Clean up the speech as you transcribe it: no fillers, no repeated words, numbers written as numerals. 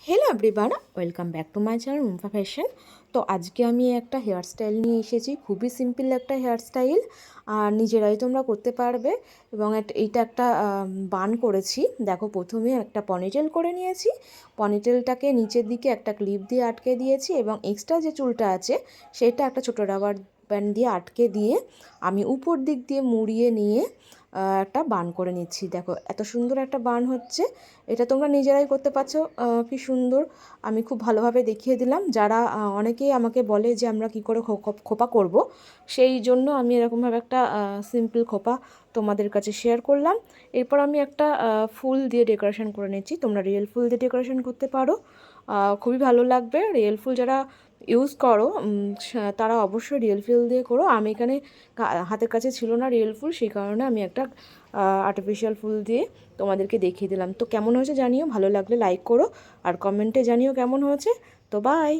Hello everyone, welcome back to my channel Rumpa fashion. তো আজকে আমি একটা হেয়ার স্টাইল নিয়ে এসেছি, খুবই সিম্পল একটা হেয়ার স্টাইল, আর নিজেরাই তোমরা করতে পারবে। এবং এইটা একটা বান করেছি। দেখো, প্রথমে একটা পনিটেল করে নিয়েছি। পনিটেলটাকে নিচের দিকে একটা ক্লিপ দিয়ে আটকে দিয়েছি এবং এক্সট্রা যে চুলটা আছে সেটা একটা ছোটো রাবার ব্যান্ড দিয়ে আটকে দিয়ে আমি উপর দিক দিয়ে মুড়িয়ে নিয়ে একটা বান করে নিচ্ছি। দেখো, এত সুন্দর একটা বান হচ্ছে। এটা তোমরা নিজেরাই করতে পারছো। কি সুন্দর, আমি খুব ভালোভাবে দেখিয়ে দিলাম। যারা অনেকেই আমাকে বলে যে আমরা কি করে খোপা করব, সেই জন্য আমি এরকমভাবে একটা সিম্পল খোপা তোমাদের কাছে শেয়ার করলাম। এরপর আমি একটা ফুল দিয়ে ডেকোরেশন করে নিচ্ছি। তোমরা রিয়েল ফুল দিয়ে ডেকোরেশন করতে পারো, খুবই ভালো লাগবে। রিয়েল ফুল যারা ইউজ করো তারা অবশ্যই রিয়েল ফুল দিয়ে করো। আমি এখানে হাতের কাছে ছিল না রিয়েল ফুল, সেই কারণে আমি একটা আর্টিফিশিয়াল ফুল দিয়ে তোমাদেরকে দেখিয়ে দিলাম। তো কেমন হয়েছে জানিও, ভালো লাগলে লাইক করো আর কমেন্টে জানিও কেমন হয়েছে। তো বাই।